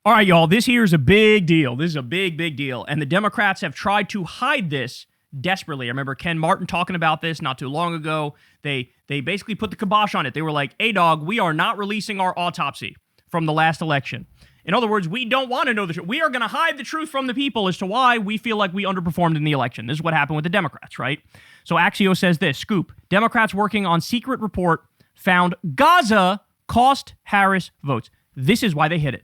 All right, y'all, this here is a big deal. This is a big, big deal. And the Democrats have tried to hide this desperately. I remember Ken Martin talking about this not too long ago. They basically put the kibosh on it. They were like, hey, dog, we are not releasing our autopsy from the last election. In other words, we don't want to know the truth. We are going to hide the truth from the people as to why we feel like we underperformed in the election. This is what happened with the Democrats, right? So Axios says this, scoop, Democrats working on secret report found Gaza cost Harris votes. This is why they hid it.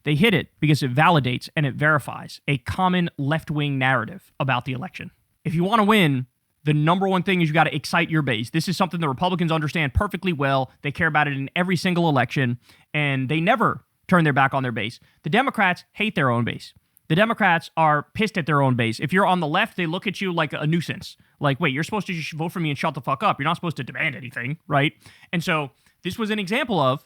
They hid it because it validates and it verifies a common left-wing narrative about the election. If you want to win, the number one thing is you got to excite your base. This is something the Republicans understand perfectly well. They care about it in every single election, and they never turn their back on their base. The Democrats hate their own base. The Democrats are pissed at their own base. If you're on the left, they look at you like a nuisance. Like, wait, you're supposed to just vote for me and shut the fuck up. You're not supposed to demand anything, right? And so this was an example of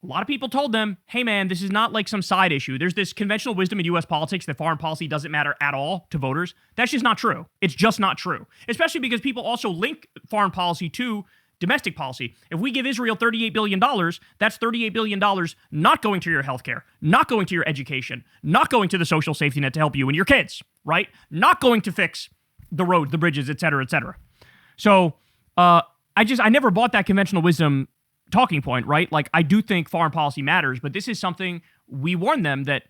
a lot of people told them, hey man, this is not like some side issue. There's this conventional wisdom in U.S. politics that foreign policy doesn't matter at all to voters. That's just not true. It's just not true. Especially because people also link foreign policy to domestic policy. If we give Israel $38 billion, that's $38 billion not going to your healthcare, not going to your education, not going to the social safety net to help you and your kids, right? Not going to fix the roads, the bridges, et cetera, et cetera. So I never bought that conventional wisdom talking point, right? Like, I do think foreign policy matters, but this is something we warned them that,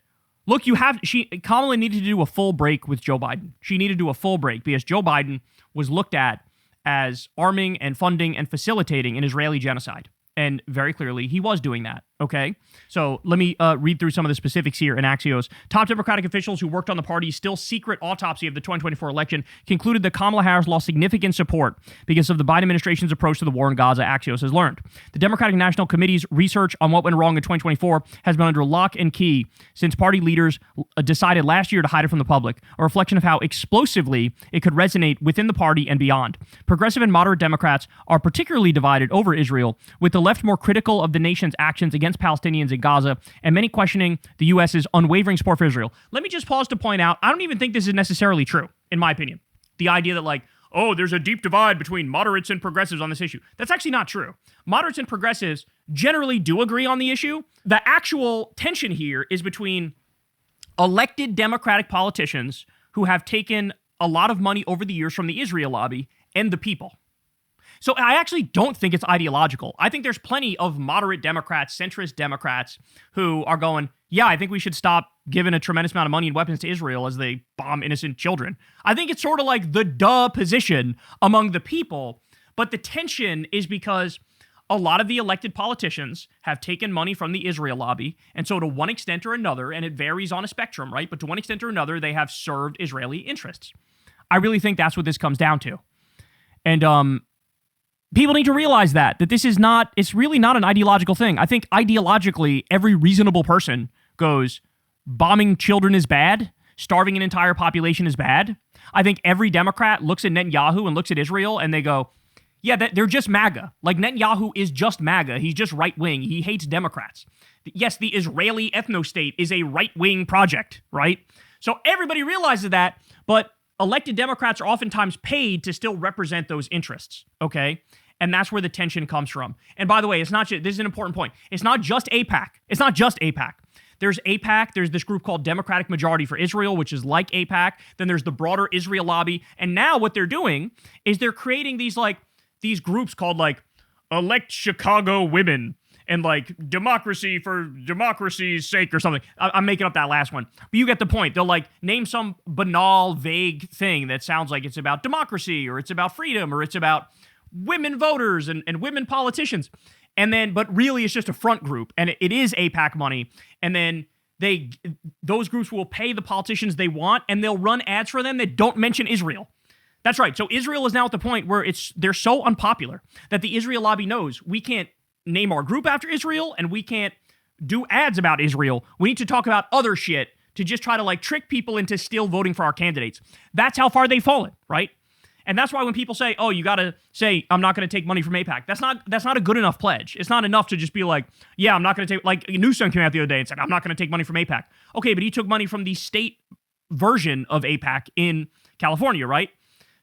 look, Kamala needed to do a full break with Joe Biden. She needed to do a full break because Joe Biden was looked at as arming and funding and facilitating an Israeli genocide. And very clearly, he was doing that, okay? So let me read through some of the specifics here in Axios. Top Democratic officials who worked on the party's still secret autopsy of the 2024 election concluded that Kamala Harris lost significant support because of the Biden administration's approach to the war in Gaza, Axios has learned. The Democratic National Committee's research on what went wrong in 2024 has been under lock and key since party leaders decided last year to hide it from the public, a reflection of how explosively it could resonate within the party and beyond. Progressive and moderate Democrats are particularly divided over Israel, with the left more critical of the nation's actions against Palestinians in Gaza, and many questioning the U.S.'s unwavering support for Israel. Let me just pause to point out, I don't even think this is necessarily true, in my opinion. The idea that, like, oh, there's a deep divide between moderates and progressives on this issue. That's actually not true. Moderates and progressives generally do agree on the issue. The actual tension here is between elected Democratic politicians who have taken a lot of money over the years from the Israel lobby and the people. So I actually don't think it's ideological. I think there's plenty of moderate Democrats, centrist Democrats who are going, yeah, I think we should stop giving a tremendous amount of money and weapons to Israel as they bomb innocent children. I think it's sort of like the duh position among the people, but the tension is because a lot of the elected politicians have taken money from the Israel lobby, and so to one extent or another, and it varies on a spectrum, right? But to one extent or another, they have served Israeli interests. I really think that's what this comes down to. And people need to realize that this is not, it's really not an ideological thing. I think ideologically, every reasonable person goes, bombing children is bad, starving an entire population is bad. I think every Democrat looks at Netanyahu and looks at Israel and they go, yeah, they're just MAGA. Like, Netanyahu is just MAGA. He's just right-wing. He hates Democrats. Yes, the Israeli ethno-state is a right-wing project, right? So everybody realizes that, but elected Democrats are oftentimes paid to still represent those interests, okay? And that's where the tension comes from. And by the way, it's not just, this is an important point. It's not just AIPAC. It's not just AIPAC. There's AIPAC. There's this group called Democratic Majority for Israel, which is like AIPAC. Then there's the broader Israel lobby. And now what they're doing is they're creating these groups called like Elect Chicago Women and like Democracy for Democracy's Sake or something. I'm making up that last one. But you get the point. They'll like name some banal, vague thing that sounds like it's about democracy or it's about freedom or it's about women voters and women politicians. And then, but really it's just a front group and it is AIPAC money. And then those groups will pay the politicians they want and they'll run ads for them that don't mention Israel. That's right. So Israel is now at the point where they're so unpopular that the Israel lobby knows we can't name our group after Israel and we can't do ads about Israel. We need to talk about other shit to just try to like trick people into still voting for our candidates. That's how far they've fallen, right? And that's why when people say, oh, you got to say, I'm not going to take money from AIPAC, that's not a good enough pledge. It's not enough to just be like, yeah, I'm not going to take, like Newsom came out the other day and said, I'm not going to take money from AIPAC. Okay, but he took money from the state version of AIPAC in California, right?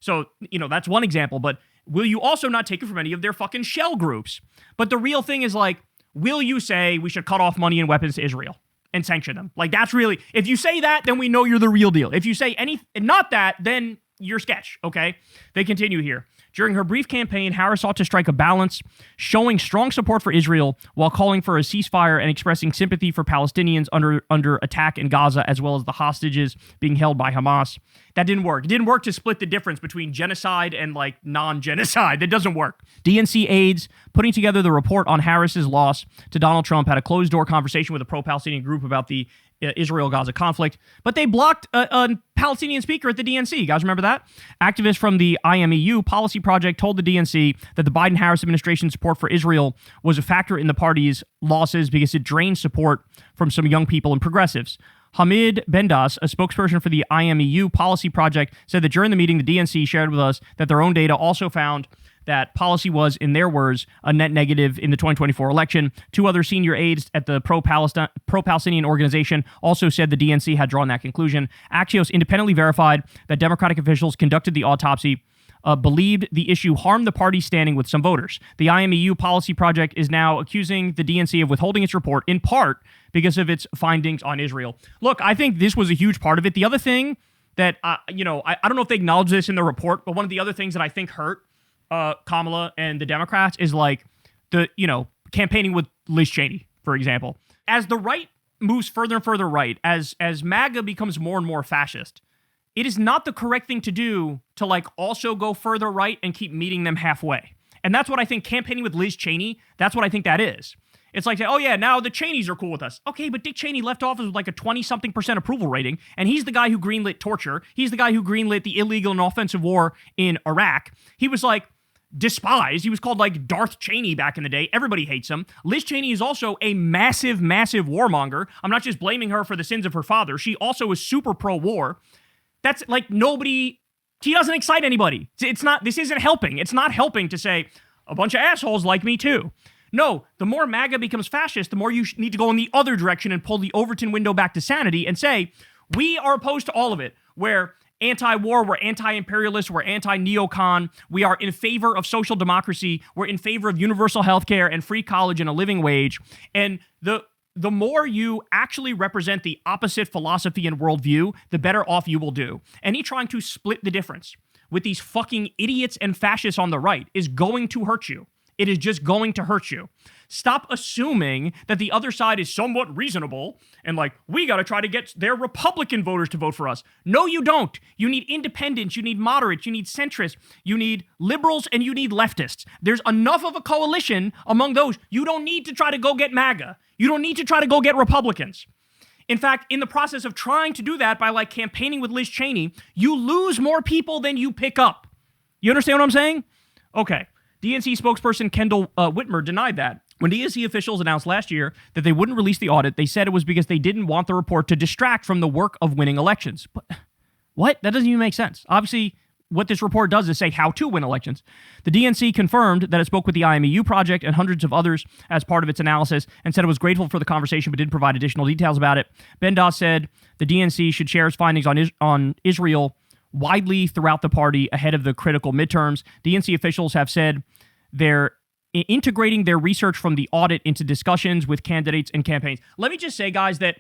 So, that's one example, but will you also not take it from any of their fucking shell groups? But the real thing is like, will you say we should cut off money and weapons to Israel? and sanction them. Like, that's really, if you say that, then we know you're the real deal. If you say not that, then you're sketch, okay? They continue here. During her brief campaign, Harris sought to strike a balance, showing strong support for Israel while calling for a ceasefire and expressing sympathy for Palestinians under attack in Gaza, as well as the hostages being held by Hamas. That didn't work. It didn't work to split the difference between genocide and, like, non-genocide. That doesn't work. DNC aides putting together the report on Harris's loss to Donald Trump had a closed-door conversation with a pro-Palestinian group about the Israel-Gaza conflict, but they blocked a Palestinian speaker at the DNC. You guys remember that? Activists from the IMEU Policy Project told the DNC that the Biden-Harris administration's support for Israel was a factor in the party's losses because it drained support from some young people and progressives. Hamid Bendas, a spokesperson for the IMEU Policy Project, said that during the meeting, the DNC shared with us that their own data also found that policy was, in their words, a net negative in the 2024 election. Two other senior aides at the pro-Palestinian organization also said the DNC had drawn that conclusion. Axios independently verified that Democratic officials conducted the autopsy believed the issue harmed the party's standing with some voters. The IMEU Policy Project is now accusing the DNC of withholding its report, in part because of its findings on Israel. Look, I think this was a huge part of it. The other thing that, I don't know if they acknowledge this in the report, but one of the other things that I think hurt Kamala and the Democrats is like campaigning with Liz Cheney, for example. As the right moves further and further right, as MAGA becomes more and more fascist, it is not the correct thing to do to like also go further right and keep meeting them halfway. And that's what I think campaigning with Liz Cheney, that's what I think that is. It's like, oh yeah, now the Cheneys are cool with us. Okay, but Dick Cheney left office with like a 20-something% approval rating, and he's the guy who greenlit torture. He's the guy who greenlit the illegal and offensive war in Iraq. He was like despised. He was called like Darth Cheney back in the day. Everybody hates him. Liz Cheney is also a massive, massive warmonger. I'm not just blaming her for the sins of her father. She also is super pro-war. That's like she doesn't excite anybody. This isn't helping. It's not helping to say a bunch of assholes like me too. No, the more MAGA becomes fascist, the more you need to go in the other direction and pull the Overton window back to sanity and say, we are opposed to all of it. We're anti-war, we're anti-imperialist, we're anti-neocon, we are in favor of social democracy, we're in favor of universal health care and free college and a living wage. And the more you actually represent the opposite philosophy and worldview, the better off you will do. Any trying to split the difference with these fucking idiots and fascists on the right is going to hurt you. It is just going to hurt you. Stop assuming that the other side is somewhat reasonable and like, we got to try to get their Republican voters to vote for us. No, you don't. You need independents, you need moderates, you need centrists, you need liberals, and you need leftists. There's enough of a coalition among those. You don't need to try to go get MAGA. You don't need to try to go get Republicans. In fact, in the process of trying to do that by like campaigning with Liz Cheney, you lose more people than you pick up. You understand what I'm saying? Okay. DNC spokesperson Kendall Whitmer denied that. When DNC officials announced last year that they wouldn't release the audit, they said it was because they didn't want the report to distract from the work of winning elections. But what? That doesn't even make sense. Obviously, what this report does is say how to win elections. The DNC confirmed that it spoke with the IMEU project and hundreds of others as part of its analysis and said it was grateful for the conversation but didn't provide additional details about it. Bendas said the DNC should share its findings on Israel widely throughout the party ahead of the critical midterms. DNC officials have said they're integrating their research from the audit into discussions with candidates and campaigns. Let me just say, guys, that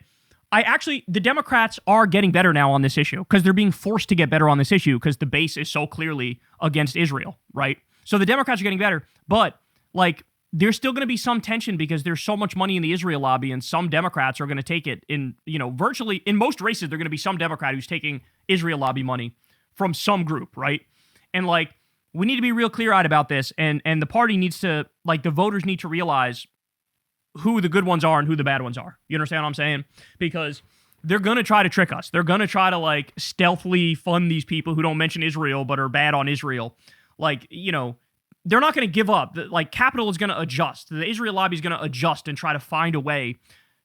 the Democrats are getting better now on this issue because they're being forced to get better on this issue because the base is so clearly against Israel, right? So the Democrats are getting better, but like there's still going to be some tension because there's so much money in the Israel lobby and some Democrats are going to take it in, virtually in most races, there's going to be some Democrat who's taking Israel lobby money from some group, right? And like, we need to be real clear-eyed about this, and the party needs to, like, the voters need to realize who the good ones are and who the bad ones are. You understand what I'm saying? Because they're going to try to trick us. They're going to try to, like, stealthily fund these people who don't mention Israel but are bad on Israel. Like, they're not going to give up. Like, capital is going to adjust. The Israel lobby is going to adjust and try to find a way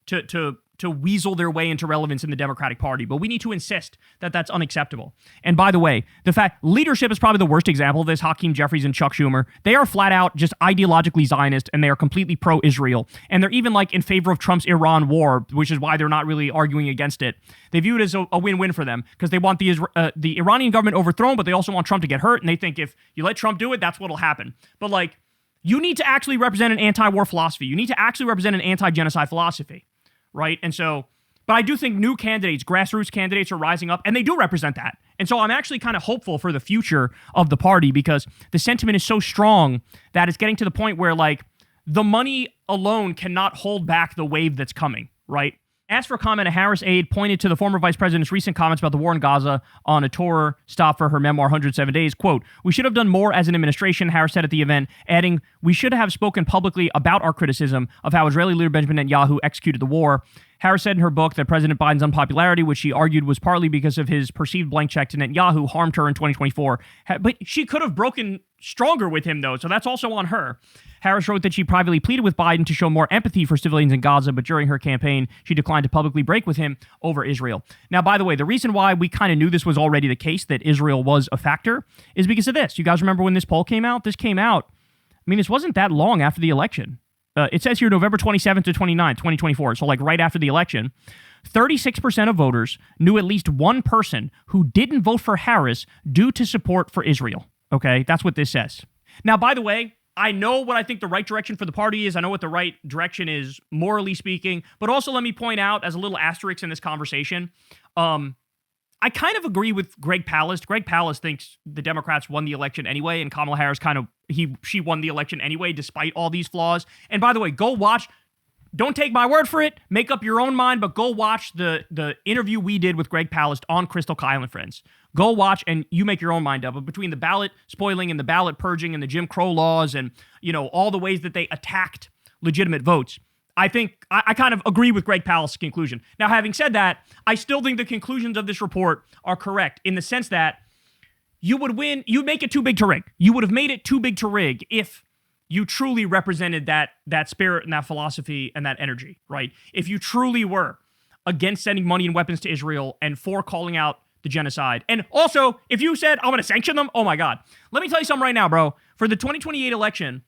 to weasel their way into relevance in the Democratic Party. But we need to insist that that's unacceptable. And by the way, the fact leadership is probably the worst example of this, Hakeem Jeffries and Chuck Schumer. They are flat out just ideologically Zionist, and they are completely pro-Israel. And they're even like in favor of Trump's Iran war, which is why they're not really arguing against it. They view it as a win-win for them because they want the Iranian government overthrown, but they also want Trump to get hurt. And they think if you let Trump do it, that's what'll happen. But like, you need to actually represent an anti-war philosophy. You need to actually represent an anti-genocide philosophy. Right? And so But I do think new candidates, grassroots candidates are rising up, and they do represent that. And so I'm actually kind of hopeful for the future of the party because the sentiment is so strong that it's getting to the point where, like, the money alone cannot hold back the wave that's coming, right? As for comment, a Harris aide pointed to the former vice president's recent comments about the war in Gaza on a tour stop for her memoir, 107 Days. Quote, "We should have done more as an administration," Harris said at the event, adding, "We should have spoken publicly about our criticism of how Israeli leader Benjamin Netanyahu executed the war." Harris said in her book that President Biden's unpopularity, which she argued was partly because of his perceived blank check to Netanyahu, harmed her in 2024. But she could have broken stronger with him, though, so that's also on her. Harris wrote that she privately pleaded with Biden to show more empathy for civilians in Gaza, but during her campaign, she declined to publicly break with him over Israel. Now, by the way, the reason why we kind of knew this was already the case, that Israel was a factor, is because of this. You guys remember when this poll came out? This came out, I mean, this wasn't that long after the election. It says here November 27th to 29th, 2024, so like right after the election. 36% of voters knew at least one person who didn't vote for Harris due to support for Israel. Okay, that's what this says. Now, by the way, I know what I think the right direction for the party is. I know what the right direction is, morally speaking. But also, let me point out, as a little asterisk in this conversation, I kind of agree with Greg Palast. Greg Palast thinks the Democrats won the election anyway, and Kamala Harris she won the election anyway, despite all these flaws. And by the way, go watch. Don't take my word for it. Make up your own mind, but go watch the interview we did with Greg Palast on Crystal Kyle and Friends. Go watch and you make your own mind up. But between the ballot spoiling and the ballot purging and the Jim Crow laws and, you know, all the ways that they attacked legitimate votes, I think I kind of agree with Greg Palast's conclusion. Now, having said that, I still think the conclusions of this report are correct in the sense that you would win, you'd make it too big to rig. You would have made it too big to rig if you truly represented that spirit and that philosophy and that energy, right? If you truly were against sending money and weapons to Israel and for calling out the genocide. And also, if you said, I'm going to sanction them, oh my God. Let me tell you something right now, bro. For the 2028 election,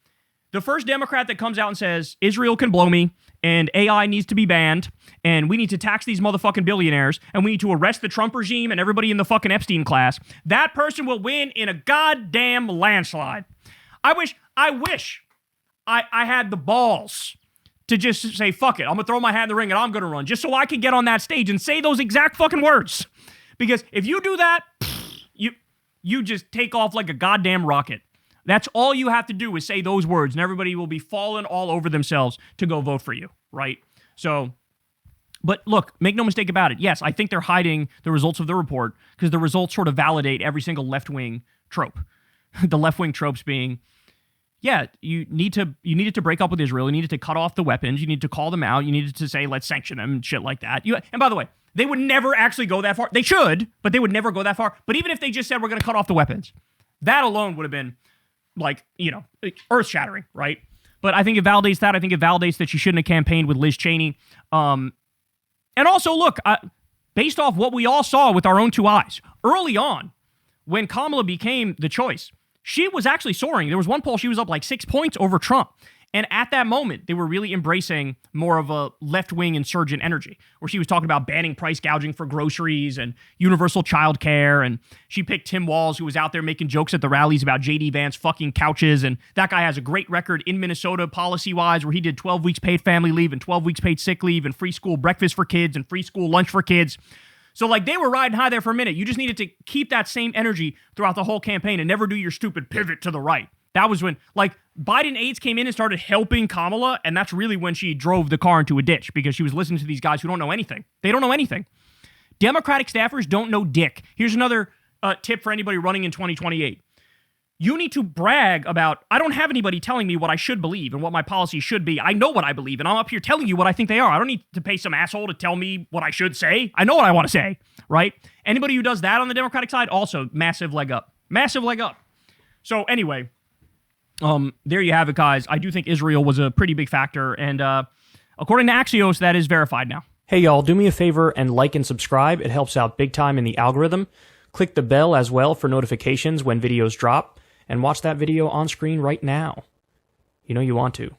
the first Democrat that comes out and says, Israel can blow me, and AI needs to be banned, and we need to tax these motherfucking billionaires, and we need to arrest the Trump regime and everybody in the fucking Epstein class, that person will win in a goddamn landslide. I wish I had the balls to just say, fuck it, I'm going to throw my hat in the ring and I'm going to run, just so I can get on that stage and say those exact fucking words. Because if you do that, you just take off like a goddamn rocket. That's all you have to do is say those words, and everybody will be falling all over themselves to go vote for you, right? So, but look, make no mistake about it. Yes, I think they're hiding the results of the report because the results sort of validate every single left-wing trope. The left-wing tropes being, yeah, you needed to break up with Israel. You needed to cut off the weapons. You needed to call them out. You needed to say, let's sanction them and shit like that. And by the way, they would never actually go that far. They should, but they would never go that far. But even if they just said, we're going to cut off the weapons, that alone would have been like, earth-shattering, right? But I think it validates that. I think it validates that she shouldn't have campaigned with Liz Cheney. And also, look, based off what we all saw with our own two eyes, early on, when Kamala became the choice, she was actually soaring. There was one poll, she was up like 6 points over Trump. And at that moment, they were really embracing more of a left-wing insurgent energy, where she was talking about banning price gouging for groceries and universal child care. And she picked Tim Walz, who was out there making jokes at the rallies about J.D. Vance fucking couches. And that guy has a great record in Minnesota policy-wise, where he did 12 weeks paid family leave and 12 weeks paid sick leave and free school breakfast for kids and free school lunch for kids. So, like, they were riding high there for a minute. You just needed to keep that same energy throughout the whole campaign and never do your stupid pivot to the right. That was when, like, Biden aides came in and started helping Kamala, and that's really when she drove the car into a ditch, because she was listening to these guys who don't know anything. They don't know anything. Democratic staffers don't know dick. Here's another tip for anybody running in 2028. You need to brag about, I don't have anybody telling me what I should believe and what my policy should be. I know what I believe, and I'm up here telling you what I think they are. I don't need to pay some asshole to tell me what I should say. I know what I want to say, right? Anybody who does that on the Democratic side, also massive leg up. Massive leg up. So anyway, there you have it, guys. I do think Israel was a pretty big factor, and according to Axios, that is verified now. Hey, y'all, do me a favor and like and subscribe. It helps out big time in the algorithm. Click the bell as well for notifications when videos drop, and watch that video on screen right now. You know you want to.